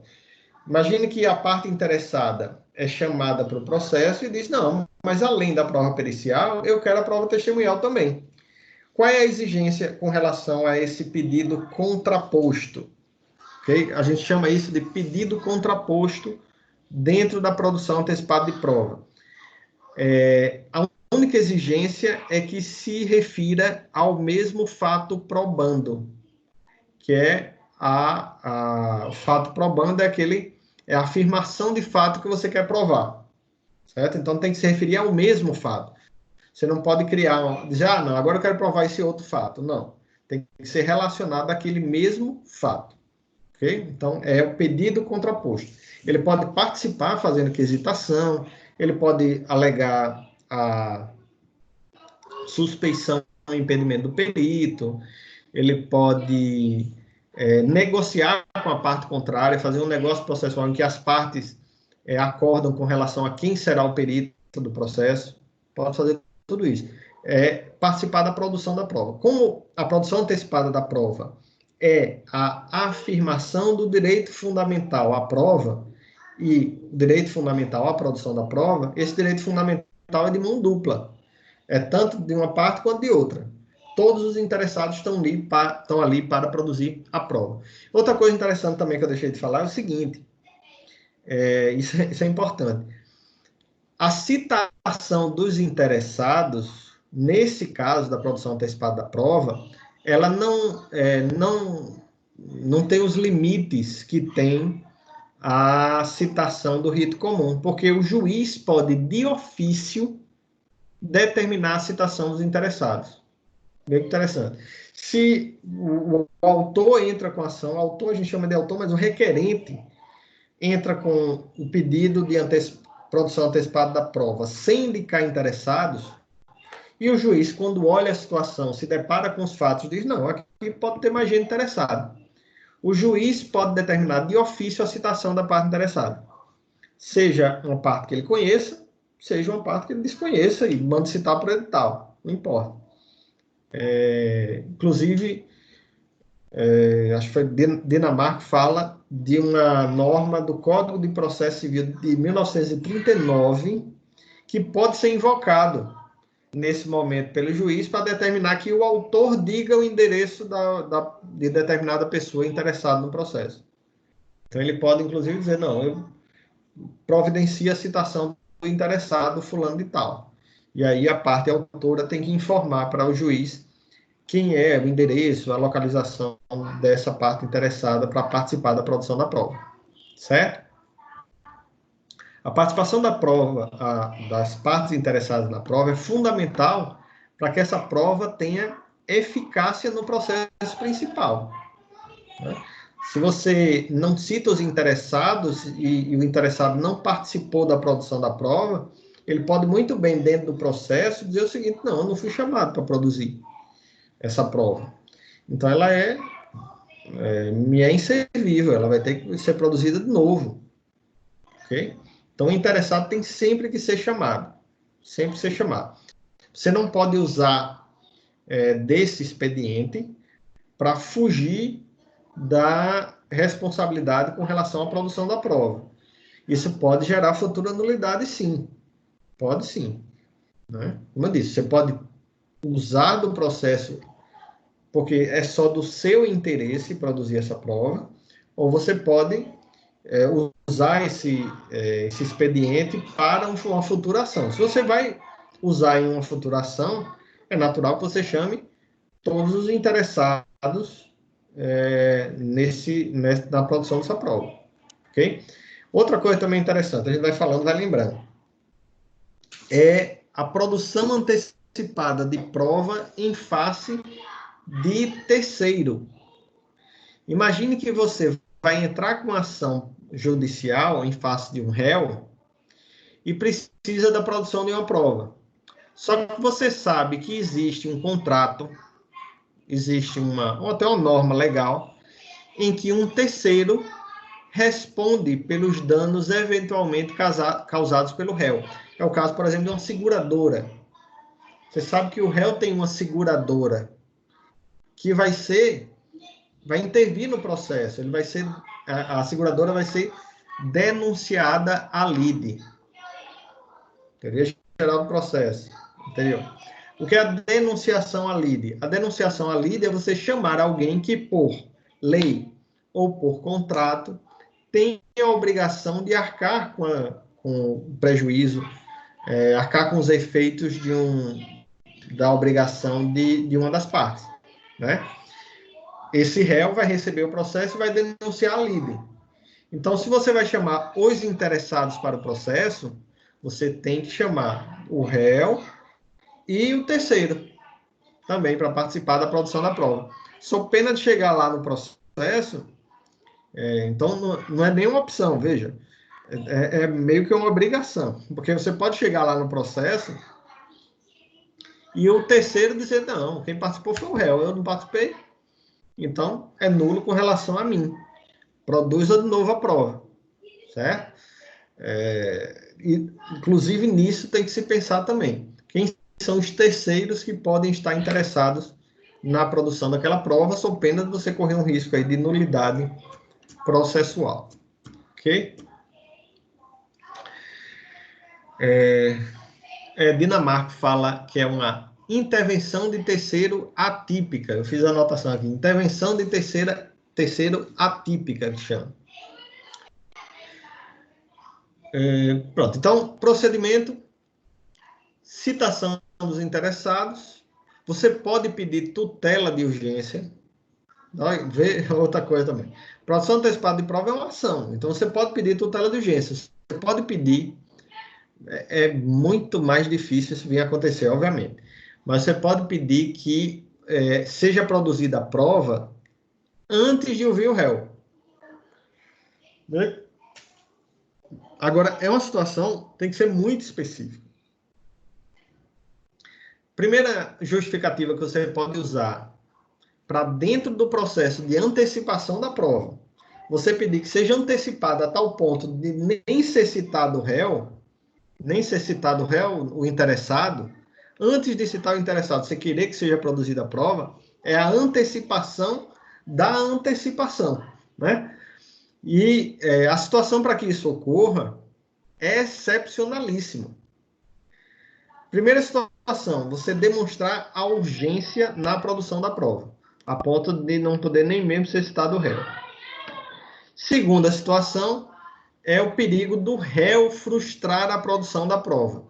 A: Imagine que a parte interessada é chamada para o processo e diz, não, mas além da prova pericial, eu quero a prova testemunhal também. Qual é a exigência com relação a esse pedido contraposto? Okay? A gente chama isso de pedido contraposto dentro da produção antecipada de prova. A única exigência é que se refira ao mesmo fato probando, que é o fato probando é a afirmação de fato que você quer provar, certo? Então tem que se referir ao mesmo fato. Você não pode dizer, não, agora eu quero provar esse outro fato. Não, tem que ser relacionado àquele mesmo fato, ok? Então é o pedido contraposto. Ele pode participar fazendo quisitação, ele pode alegar a suspeição e impedimento do perito, ele pode negociar com a parte contrária, fazer um negócio processual em que as partes acordam com relação a quem será o perito do processo, pode fazer tudo isso. Participar da produção da prova. Como a produção antecipada da prova é a afirmação do direito fundamental à prova e direito fundamental à produção da prova, esse direito fundamental é de mão dupla. É tanto de uma parte quanto de outra. Todos os interessados estão ali para produzir a prova. Outra coisa interessante também que eu deixei de falar é o seguinte, isso é importante. A citação dos interessados, nesse caso da produção antecipada da prova, ela não tem os limites que tem a citação do rito comum, porque o juiz pode, de ofício, determinar a citação dos interessados. Bem interessante. Se o autor entra com a ação, o autor a gente chama de autor, mas o requerente entra com o pedido de produção antecipada da prova sem indicar interessados, e o juiz, quando olha a situação, se depara com os fatos, diz, não, aqui pode ter mais gente interessada. O juiz pode determinar de ofício a citação da parte interessada. Seja uma parte que ele conheça, seja uma parte que ele desconheça e mande citar por edital. Não importa. Inclusive, acho que foi Dinamarca, fala de uma norma do Código de Processo Civil de 1939 que pode ser invocado nesse momento pelo juiz para determinar que o autor diga o endereço de determinada pessoa interessada no processo. Então, ele pode, inclusive, dizer, não, eu providencio a citação do interessado fulano de tal. E aí a parte autora tem que informar para o juiz quem é o endereço, a localização dessa parte interessada para participar da produção da prova. Certo? A participação da prova, das partes interessadas na prova, é fundamental para que essa prova tenha eficácia no processo principal, né? Se você não cita os interessados e o interessado não participou da produção da prova, ele pode muito bem, dentro do processo, dizer o seguinte: não, eu não fui chamado para produzir essa prova. Então, ela me é inservível, ela vai ter que ser produzida de novo. Ok? Então, o interessado tem sempre que ser chamado. Sempre ser chamado. Você não pode usar desse expediente para fugir da responsabilidade com relação à produção da prova. Isso pode gerar futura nulidade, sim. Pode sim, né? Como eu disse, você pode usar do processo porque é só do seu interesse produzir essa prova, ou você pode usar esse expediente para uma futura ação. Se você vai usar em uma futura ação, é natural que você chame todos os interessados na produção dessa prova. Ok? Outra coisa também interessante, a gente vai falando, vai lembrando, é a produção antecipada de prova em face de terceiro. Imagine que você vai entrar com uma ação judicial em face de um réu e precisa da produção de uma prova. Só que você sabe que existe um contrato, existe ou até uma norma legal, em que um terceiro responde pelos danos eventualmente causados pelo réu. É o caso, por exemplo, de uma seguradora. Você sabe que o réu tem uma seguradora que vai intervir no processo. A seguradora vai ser denunciada à lide. Teoria geral do processo. Entendeu? O que é a denunciação à lide? A denunciação à lide é você chamar alguém que, por lei ou por contrato, tem a obrigação de arcar com o prejuízo, arcar com os efeitos da obrigação de uma das partes, né? Esse réu vai receber o processo e vai denunciar a lide. Então, se você vai chamar os interessados para o processo, você tem que chamar o réu e o terceiro também para participar da produção da prova. Sob pena de chegar lá no processo, então não é nenhuma opção, veja. É meio que uma obrigação, porque você pode chegar lá no processo e o terceiro dizer: não, quem participou foi o réu, eu não participei, então é nulo com relação a mim. Produza de novo a prova, certo? Inclusive, nisso tem que se pensar também. Quem são os terceiros que podem estar interessados na produção daquela prova, sob pena de você correr um risco aí de nulidade processual. Ok? Dinamarca fala que é uma intervenção de terceiro atípica. Eu fiz a anotação aqui. Intervenção de terceiro atípica, que chama. Pronto. Então, procedimento, citação dos interessados. Você pode pedir tutela de urgência. Vê outra coisa também. Produção antecipada de prova é uma ação. Então, você pode pedir tutela de urgência. Você pode pedir. É muito mais difícil isso vir a acontecer, obviamente. Mas você pode pedir que seja produzida a prova antes de ouvir o réu. Né? Agora, é uma situação que tem que ser muito específica. Primeira justificativa que você pode usar para dentro do processo de antecipação da prova, você pedir que seja antecipada a tal ponto de nem ser citado o réu, o interessado, antes de citar o interessado, você querer que seja produzida a prova, é a antecipação da antecipação, né? E a situação para que isso ocorra é excepcionalíssima. Primeira situação, você demonstrar a urgência na produção da prova, a ponto de não poder nem mesmo ser citado o réu. Segunda situação é o perigo do réu frustrar a produção da prova.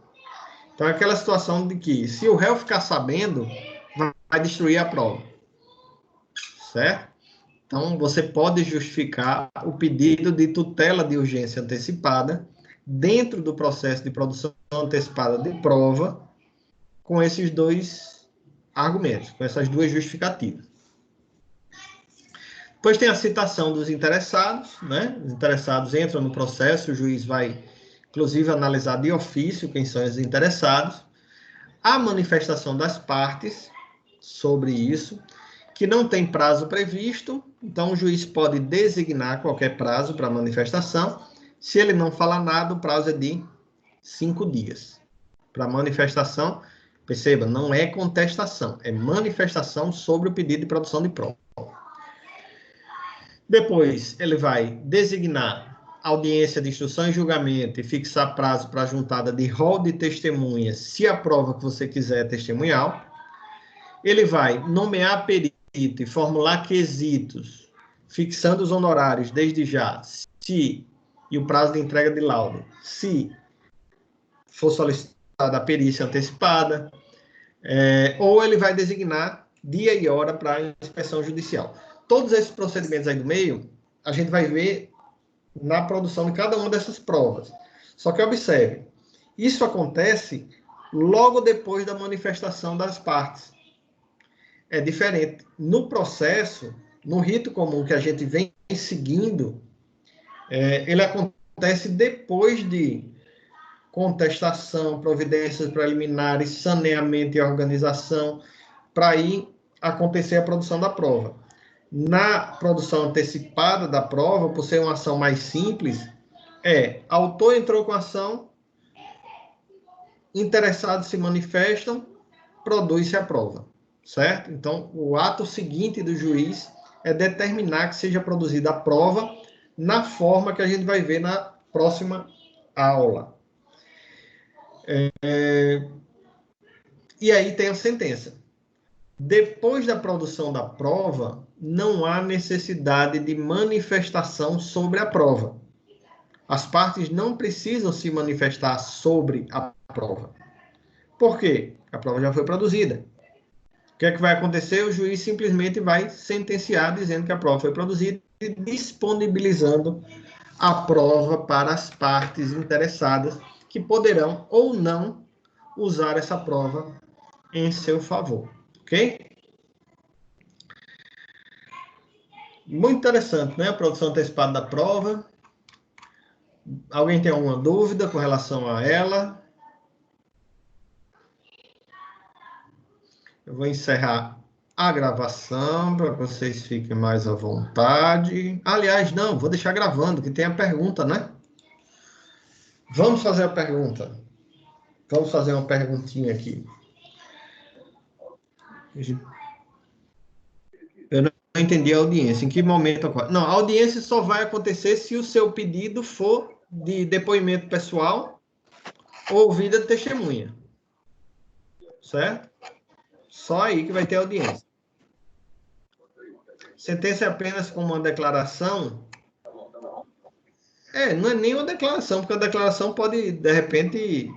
A: Então, é aquela situação de que, se o réu ficar sabendo, vai destruir a prova. Certo? Então, você pode justificar o pedido de tutela de urgência antecipada dentro do processo de produção antecipada de prova com esses dois argumentos, com essas duas justificativas. Depois tem a citação dos interessados, né? Os interessados entram no processo, o juiz vai, inclusive, analisar de ofício quem são os interessados. A manifestação das partes sobre isso, que não tem prazo previsto, então o juiz pode designar qualquer prazo para manifestação. Se ele não falar nada, o prazo é de 5 dias. Para manifestação, perceba, não é contestação, é manifestação sobre o pedido de produção de prova. Depois, ele vai designar audiência de instrução e julgamento e fixar prazo para a juntada de rol de testemunhas, se a prova que você quiser é testemunhal. Ele vai nomear perito e formular quesitos, fixando os honorários desde já, se, e o prazo de entrega de laudo, se for solicitada a perícia antecipada, ou ele vai designar dia e hora para a inspeção judicial. Todos esses procedimentos aí do meio, a gente vai ver na produção de cada uma dessas provas. Só que observe, isso acontece logo depois da manifestação das partes. É diferente. No processo, no rito comum que a gente vem seguindo, ele acontece depois de contestação, providências preliminares, saneamento e organização, para aí acontecer a produção da prova. Na produção antecipada da prova, por ser uma ação mais simples, autor entrou com a ação, interessados se manifestam, produz-se a prova, certo? Então, o ato seguinte do juiz é determinar que seja produzida a prova na forma que a gente vai ver na próxima aula. E aí tem a sentença. Depois da produção da prova, não há necessidade de manifestação sobre a prova. As partes não precisam se manifestar sobre a prova. Por quê? A prova já foi produzida. O que é que vai acontecer? O juiz simplesmente vai sentenciar dizendo que a prova foi produzida e disponibilizando a prova para as partes interessadas que poderão ou não usar essa prova em seu favor. Ok? Muito interessante, né? A produção antecipada da prova. Alguém tem alguma dúvida com relação a ela? Eu vou encerrar a gravação para vocês fiquem mais à vontade. Aliás, não, vou deixar gravando, que tem a pergunta, né? Vamos fazer a pergunta. Vamos fazer uma perguntinha aqui. Eu não entendi a audiência. Em que momento ocorre? Não, a audiência só vai acontecer se o seu pedido for de depoimento pessoal ou ouvida de testemunha. Certo? Só aí que vai ter audiência. Sentença é apenas como uma declaração? Não é nem uma declaração, porque a declaração pode, de repente,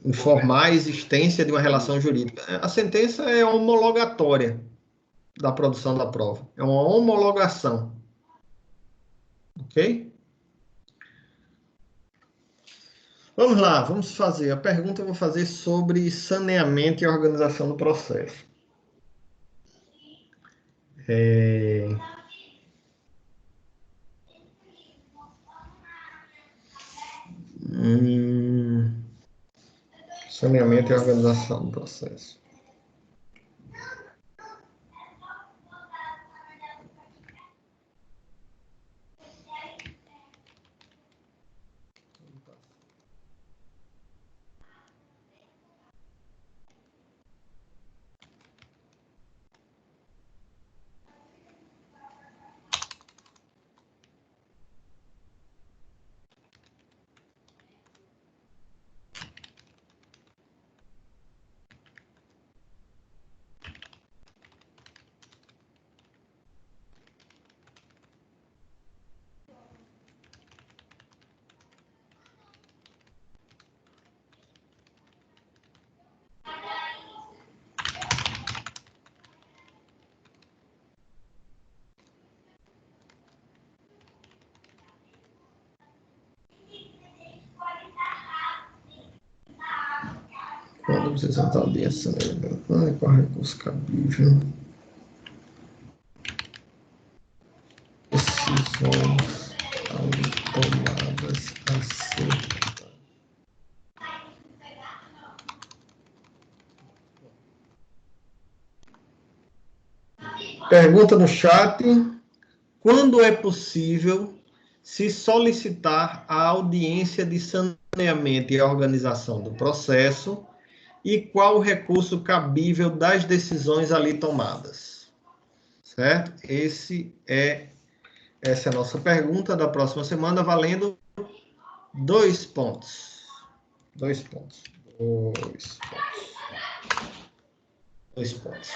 A: informar a existência de uma relação jurídica. A sentença é homologatória da produção da prova. É uma homologação. Ok? Vamos lá, vamos fazer. A pergunta eu vou fazer sobre saneamento e organização do processo. Saneamento e organização do processo. Quando apresentar a audiência, qual recurso cabível? Decisões tomadas acerca. Pergunta no chat. Quando é possível se solicitar a audiência de saneamento e a organização do processo e qual o recurso cabível das decisões ali tomadas? Certo? Essa é a nossa pergunta da próxima semana, valendo 2 pontos. 2 pontos. 2 pontos. 2 pontos.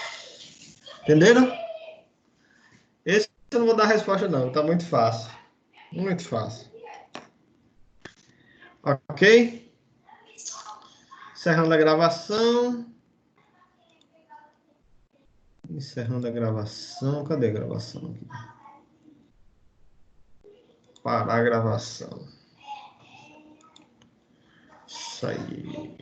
A: Entenderam? Esse eu não vou dar resposta, não. Está muito fácil. Muito fácil. Ok? Encerrando a gravação. Encerrando a gravação. Cadê a gravação aqui? Parar a gravação. Isso aí.